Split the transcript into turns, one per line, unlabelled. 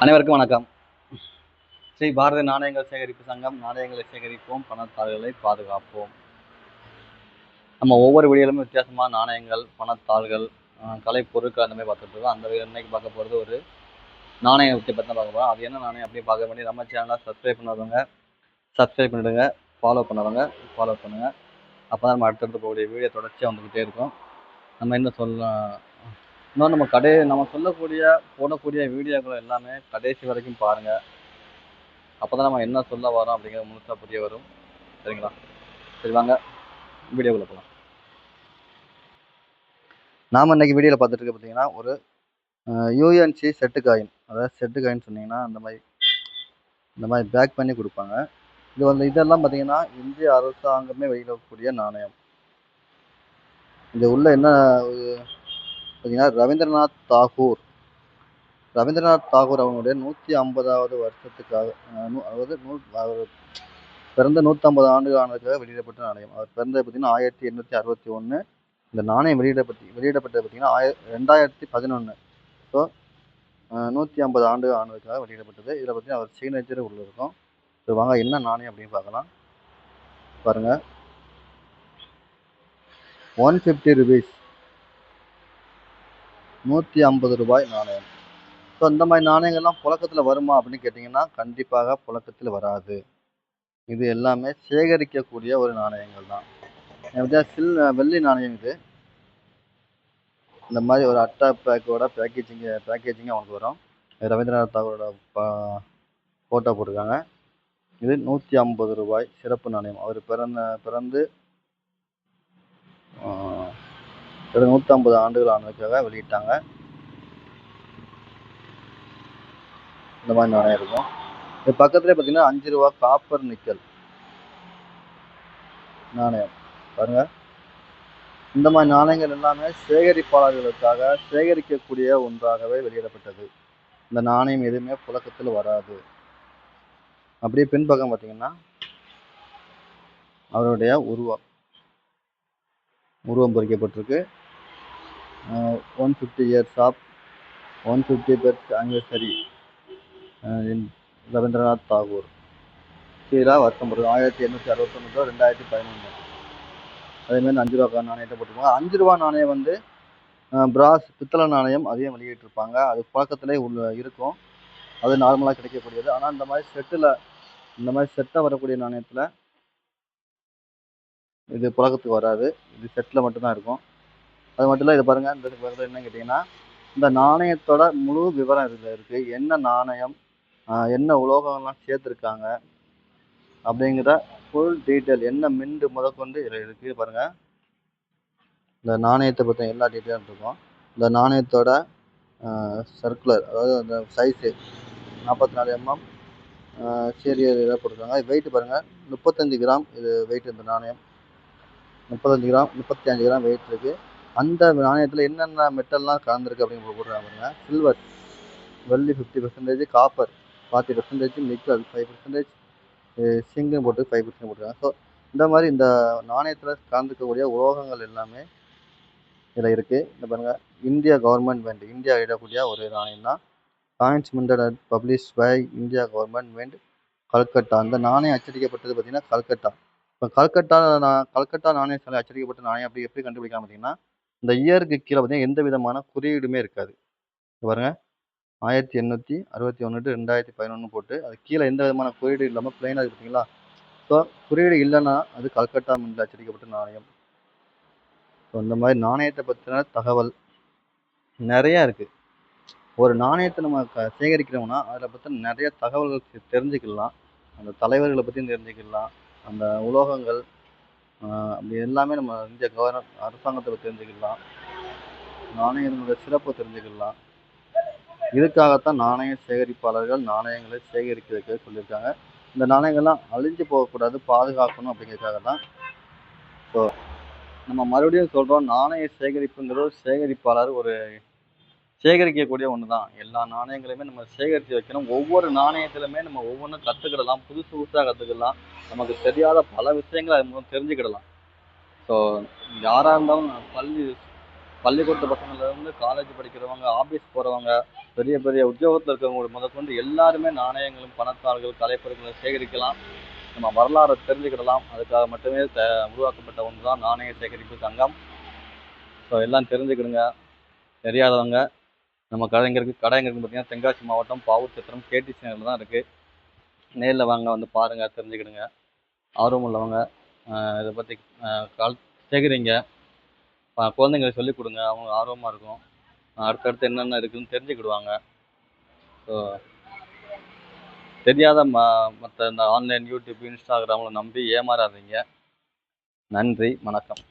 அனைவருக்கும் வணக்கம். ஸ்ரீ பாரதி நாணயங்கள் சேகரிப்பு சங்கம். நாணயங்களை சேகரிப்போம், பணத்தாள்களை பாதுகாப்போம். நம்ம ஒவ்வொரு வீடியோலுமே வித்தியாசமான நாணயங்கள், பணத்தாள்கள், கலைப்பொருட்கள் அந்த மாதிரி பார்த்துட்டு இருக்கோம். அந்த இன்னைக்கு பார்க்க போகிறது ஒரு நாணய பற்றி தான் பார்க்க போகிறோம். அது என்ன நாணயம் அப்படின்னு பார்க்க வேண்டிய நம்ம சேனலை சப்ஸ்கிரைப் பண்ணாதவங்க சப்ஸ்கிரைப் பண்ணிவிடுங்க, ஃபாலோ பண்ணாதவங்க ஃபாலோ பண்ணுங்கள். அப்போ தான் நம்ம அடுத்தடுத்து போகக்கூடிய வீடியோ தொடர்ச்சியாக வந்துக்கிட்டே இருக்கும். நம்ம என்ன சொல்லலாம், இன்னும் நம்ம சொல்லக்கூடிய போடக்கூடிய வீடியோக்கள் எல்லாமே கடைசி வரைக்கும் பாருங்கள். அப்போ தான் நம்ம என்ன சொல்ல வரோம் அப்படிங்கிறது முழுசாக புரிய வரும். சரிங்களா? சரி, வாங்க வீடியோக்குள்ளே போகலாம். நாம் இன்றைக்கி வீடியோவில் பார்த்துட்டு இருக்க பார்த்தீங்கன்னா ஒரு யூஎன்சி செட்டு காயின். அதாவது செட்டு காயின் சொன்னீங்கன்னா இந்த மாதிரி பேக் பண்ணி கொடுப்பாங்க. இதெல்லாம் பார்த்தீங்கன்னா இந்திய அரசாங்கமே வெளியிடக்கூடிய நாணயம். இது உள்ள என்ன பார்த்தீங்கன்னா ரவீந்திரநாத் தாகூர் அவங்களுடைய 150வது வருஷத்துக்காக, அதாவது பிறந்த 150 ஆண்டுகள் ஆனதுக்காக வெளியிடப்பட்ட நாணயம். அவர் பிறந்தது பார்த்தீங்கன்னா 1861. இந்த நாணயம் வெளியிடப்பட்டது பார்த்தீங்கன்னா 2011. ஸோ 150 ஆண்டு ஆனதுக்காக வெளியிடப்பட்டது. இதில் பார்த்தீங்கன்னா அவர் சிக்னேச்சர் உள்ள இருக்கும். ஸோ வாங்க என்ன நாணயம் அப்படின்னு பார்க்கலாம். பாருங்க, 150 ருபீஸ், 150 ரூபாய் நாணயம். ஸோ இந்த மாதிரி நாணயங்கள்லாம் புழக்கத்தில் வருமா அப்படின்னு கேட்டிங்கன்னா கண்டிப்பாக புழக்கத்தில் வராது. இது எல்லாமே சேகரிக்கக்கூடிய ஒரு நாணயங்கள் தான். வெள்ளி நாணயம். இது இந்த மாதிரி ஒரு அட்டா பேக்கோட பேக்கேஜிங்க அவங்களுக்கு வரும். ரவீந்திரநாத் தாகூரோட ஃபோட்டோ போட்டிருக்காங்க. இது 150 ரூபாய் சிறப்பு நாணயம். அவர் பிறந்து 150 ஆண்டுகள் ஆனதுக்காக வெளியிட்டாங்க. இந்த மாதிரி நாணயம் இருக்கும். இது பக்கத்துலேயே பார்த்தீங்கன்னா 5 ரூபா காப்பர் நிக்கல் நாணயம். பாருங்க, இந்த மாதிரி நாணயங்கள் எல்லாமே சேகரிப்பாளர்களுக்காக சேகரிக்கக்கூடிய ஒன்றாகவே வெளியிடப்பட்டது. இந்த நாணயம் எதுவுமே புழக்கத்தில் வராது. அப்படியே பின்பக்கம் பார்த்தீங்கன்னா அவருடைய உருவம் பொறிக்கப்பட்டிருக்கு. 150 years of 150th anniversary Rabindranath Tagore. கீழே வருஷம் போட்டு 1869 2011. அதேமாதிரி 5 ரூபா நாணயத்தை போட்டிருப்பாங்க. 5 ரூபா நாணயம் பிராஸ் பித்தளை நாணயம் அதையும் வெளியிட்டிருப்பாங்க. அது பழக்கத்திலே இருக்கும். அது நார்மலாக கிடைக்கக்கூடியது. ஆனால் இந்த மாதிரி செட்டாக வரக்கூடிய நாணயத்தில் இது புழக்கத்துக்கு வராது. இது செட்டில் மட்டும்தான் இருக்கும். அது மட்டும் இல்லை, இது பாருங்கள். இந்த பக்கத்தில் என்ன கேட்டிங்கன்னா இந்த நாணயத்தோட முழு விவரம் இதில் இருக்குது. என்ன நாணயம், என்ன உலோகங்கள்லாம் சேர்த்துருக்காங்க அப்படிங்கிற ஃபுல் டீட்டெயில், என்ன மிண்டு முதற்கொண்டு இதில் இருக்குது. பாருங்கள், இந்த நாணயத்தை பற்றி எல்லா டீட்டெயிலும் இருக்கும். இந்த நாணயத்தோட சர்க்குலர், அதாவது அந்த சைஸு 44 mm சீரியல் இதாக போட்டிருக்காங்க. வெயிட்டு பாருங்கள், 35 கிராம் இது வெயிட். இந்த நாணயம் 35 கிராம் வெயிட் இருக்குது. அந்த நாணயத்தில் என்னென்ன மெட்டல்லாம் கலந்துருக்கு அப்படின்னு போடுறாங்க பாருங்க. சில்வர், வெள்ளி 50%, காப்பர் 40%, நிக்கல் 5%, சிங்கம் போட்டு 5% போட்டுருக்காங்க. ஸோ இந்த மாதிரி இந்த நாணயத்தில் கலந்துக்கக்கூடிய உலோகங்கள் எல்லாமே இதில் இருக்குது. இந்த பாருங்க, இந்தியா கவர்மெண்ட் வெண்ட், இந்தியா இடக்கூடிய ஒரு நாணயம் தான். Coins minted and publish by India government went, Calcutta. அந்த நாணயம் அச்சடிக்கப்பட்டது பார்த்தீங்கன்னா கல்கட்டா. இப்போ கல்கட்டா நாணய சாலை அச்சடிக்கப்பட்ட நாணயம் அப்படி எப்படி கண்டுபிடிக்கலாம் பார்த்தீங்கன்னா, இந்த இயருக்கு கீழே பார்த்தீங்கன்னா எந்த விதமான குறியீடுமே இருக்காது. பாருங்க, 1861 to 2011 போட்டு அது கீழே எந்த விதமான குறியீடு இல்லாமல் பிளைனாக இருக்குது பார்த்தீங்களா. ஸோ குறியீடு இல்லைன்னா அது கல்கட்டா மின்ட் அச்சடிக்கப்பட்ட நாணயம். ஸோ இந்த மாதிரி நாணயத்தை பற்றின தகவல் நிறையா இருக்குது. ஒரு நாணயத்தை நம்ம சேகரிக்கிறோம்னா அதில் பற்றி நிறைய தகவல்கள் தெரிஞ்சுக்கலாம். அந்த தலைவர்களை பற்றியும் தெரிஞ்சுக்கலாம். அந்த உலோகங்கள் அப்படி எல்லாமே நம்ம இந்திய அரசாங்கத்தை பற்றி தெரிஞ்சுக்கலாம். நாணயங்களோட சிறப்பை தெரிஞ்சுக்கலாம். இதுக்காகத்தான் நாணய சேகரிப்பாளர்கள் நாணயங்களை சேகரிக்கிறதுக்கு சொல்லியிருக்காங்க. இந்த நாணயங்கள்லாம் அழிஞ்சு போகக்கூடாது, பாதுகாக்கணும் அப்படிங்கிறதுக்காக தான். ஸோ நம்ம மறுபடியும் சொல்கிறோம், நாணய சேகரிப்புங்கிறது சேகரிப்பாளர் ஒரு சேகரிக்கக்கூடிய ஒன்று தான். எல்லா நாணயங்களையுமே நம்ம சேகரித்து வைக்கணும். ஒவ்வொரு நாணயத்திலுமே நம்ம ஒவ்வொன்றும் கற்றுக்கிடலாம், புதுசாக கற்றுக்கலாம். நமக்கு தெரியாத பல விஷயங்களை அது மூலம் தெரிஞ்சுக்கிடலாம். ஸோ யாராக இருந்தாலும் பள்ளிக்கூடத்து பசங்கள்லேருந்து காலேஜ் படிக்கிறவங்க, ஆஃபீஸ் போகிறவங்க, பெரிய பெரிய உத்தியோகத்தில் இருக்கிறவங்க முதற்கொண்டு எல்லாருமே நாணயங்களும் பணத்தாள்கள் கலைப்பொருட்களை சேகரிக்கலாம். நம்ம வரலாறை தெரிஞ்சுக்கிடலாம். அதுக்காக மட்டுமே உருவாக்கப்பட்ட ஒன்று தான் நாணய சேகரிப்பு சங்கம். ஸோ எல்லாம் தெரிஞ்சுக்கிடுங்க. தெரியாதவங்க நம்ம கடை எங்கே இருக்குது பார்த்தீங்கன்னா தென்காசி மாவட்டம் பாவூர் சத்திரம் கேடிசி நகரில் தான் இருக்குது. நேரில் வாங்க, வந்து பாருங்கள், தெரிஞ்சுக்கிடுங்க. ஆர்வம் உள்ளவங்க இதை பற்றி சேகரிங்க. குழந்தைங்களுக்கு சொல்லிக் கொடுங்க, அவங்க ஆர்வமாக இருக்கும். அடுத்தடுத்து என்னென்ன இருக்குதுன்னு தெரிஞ்சுக்கிடுவாங்க. ஸோ தெரியாத மற்ற இந்த ஆன்லைன் யூடியூப் இன்ஸ்டாகிராமில் நம்பி ஏமாறாதீங்க. நன்றி, வணக்கம்.